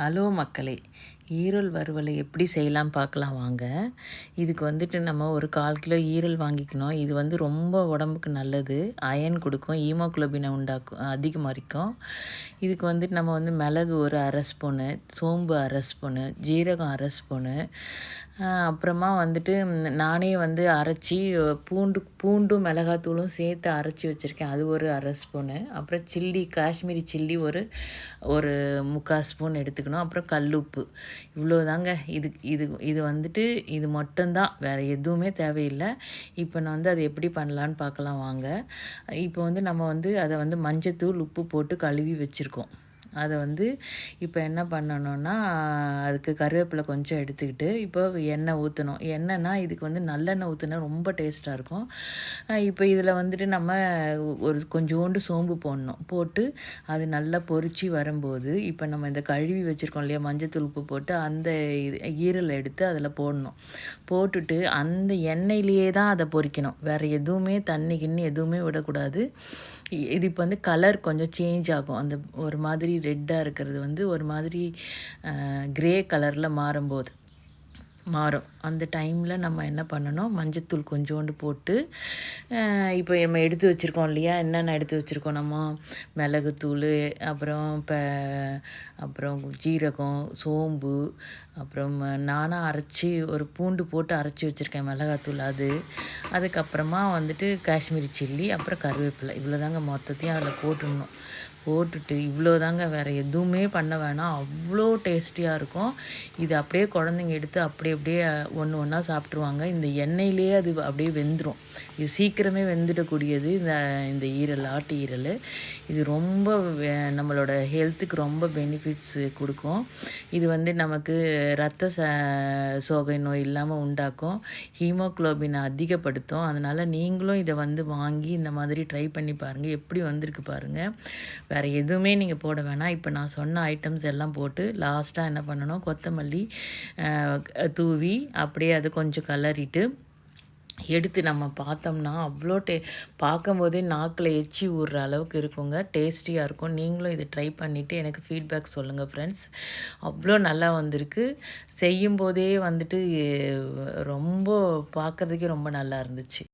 Hello மக்களே! ஈரல் வறுவலை எப்படி செய்யலாம் பார்க்கலாம் வாங்க. இதுக்கு வந்துட்டு நம்ம ஒரு 1/4 கிலோ ஈரல் வாங்கிக்கணும். இது வந்து ரொம்ப உடம்புக்கு நல்லது. அயர்ன் கொடுக்கும், ஹீமோகுளோபினை உண்டாக்கும் அதிகமாரிக்கும். இதுக்கு வந்துட்டு நம்ம வந்து மிளகு ஒரு 1/2 ஸ்பூனு, சோம்பு 1/2 ஸ்பூனு, ஜீரகம் 1/2 ஸ்பூனு, அப்புறமா வந்துட்டு நானே வந்து அரைச்சி பூண்டும் மிளகாத்தூளும் சேர்த்து அரைச்சி வச்சுருக்கேன். அது ஒரு 1/2 ஸ்பூனு. அப்புறம் காஷ்மீரி சில்லி ஒரு ஒரு 3/4 ஸ்பூன் எடுத்துக்கணும். அப்புறம் கல்லுப்பு. இவ்வளோதாங்க. இது இது இது வந்துட்டு இது மட்டும்தான். வேறு எதுவுமே தேவையில்லை. இப்போ நான் வந்து அதை எப்படி பண்ணலான்னு பார்க்கலாம் வாங்க. இப்போ வந்து நம்ம வந்து அதை வந்து மஞ்சத்தூள், உப்பு போட்டு கழுவி வச்சுருக்கோம். அதை வந்து இப்போ என்ன பண்ணணும்னா, அதுக்கு கருவேப்பிலை கொஞ்சம் எடுத்துக்கிட்டு, இப்போ எண்ணெய் ஊற்றணும். எண்ணெய்னா இதுக்கு வந்து நல்லெண்ணெய் ஊற்றினா ரொம்ப டேஸ்ட்டாக இருக்கும். இப்போ இதில் வந்துட்டு நம்ம ஒரு கொஞ்சோண்டு சோம்பு போடணும். போட்டு அது நல்லா பொரிச்சு வரும்போது, இப்போ நம்ம இந்த கழுவி வச்சுருக்கோம் இல்லையா, மஞ்சத்தூள், உப்பு போட்டு அந்த ஈரலை எடுத்து அதில் போடணும். போட்டுட்டு அந்த எண்ணெயிலேயே தான் அதை பொரிக்கணும். வேறு எதுவுமே தண்ணி கிண்ணி எதுவுமே விடக்கூடாது. இது இப்போ வந்து கலர் கொஞ்சம் சேஞ்ச் ஆகும். அந்த ஒரு மாதிரி ரெட்டாக இருக்கிறது வந்து ஒரு மாதிரி கிரே கலரில் மாறும். அந்த டைமில் நம்ம என்ன பண்ணணும், மஞ்சத்தூள் கொஞ்சோண்டு போட்டு, இப்போ நம்ம எடுத்து வச்சுருக்கோம் இல்லையா, என்னென்ன எடுத்து வச்சுருக்கோம் நம்ம, மிளகுத்தூள், அப்புறம் ஜீரகம், சோம்பு, அப்புறம் நானாக அரைச்சி ஒரு பூண்டு போட்டு அரைச்சி வச்சுருக்கேன் மிளகாத்தூள் அது. அதுக்கப்புறமா வந்துட்டு காஷ்மீரி சில்லி, அப்புறம் கருவேப்பிலை. இவ்வளோதாங்க, மொத்தத்தையும் அதில் போட்டுடணும். போட்டுட்டு இவ்வளோதாங்க, வேறு எதுவுமே பண்ண வேணாம். அவ்வளோ டேஸ்டியாக இருக்கும். இது அப்படியே குழந்தைங்க எடுத்து அப்படியே ஒன்று ஒன்றா சாப்பிட்ருவாங்க. இந்த எண்ணெயிலேயே அது அப்படியே வெந்துடும். இது சீக்கிரமே வெந்துடக்கூடியது இந்த ஈரல், ஆட்டு ஈரல். இது ரொம்ப நம்மளோட ஹெல்த்துக்கு ரொம்ப பெனிஃபிட்ஸ் கொடுக்கும். இது வந்து நமக்கு சோகை நோய் இல்லாமல் உண்டாக்கும். ஹீமோகுளோபினை அதிகப்படுத்தும். அதனால் நீங்களும் இதை வந்து வாங்கி இந்த மாதிரி ட்ரை பண்ணி பாருங்கள். எப்படி வந்திருக்கு பாருங்கள். வேறு எதுவுமே நீங்கள் போட வேணாம். இப்போ நான் சொன்ன ஐட்டம்ஸ் எல்லாம் போட்டு லாஸ்ட்டாக என்ன பண்ணணும், கொத்தமல்லி தூவி அப்படியே அது கொஞ்சம் கலரிட்டு எடுத்து நம்ம பார்த்தோம்னா அவ்வளோ பார்க்கும்போதே நாக்கில் எச்சி ஊறுற அளவுக்கு இருக்குங்க. டேஸ்டியாக இருக்கும். நீங்களும் இதை ட்ரை பண்ணிவிட்டு எனக்கு ஃபீட்பேக் சொல்லுங்கள் ஃப்ரெண்ட்ஸ். அவ்வளோ நல்லா வந்திருக்கு. செய்யும்போதே வந்துட்டு ரொம்ப பார்க்குறதுக்கே ரொம்ப நல்லா இருந்துச்சு.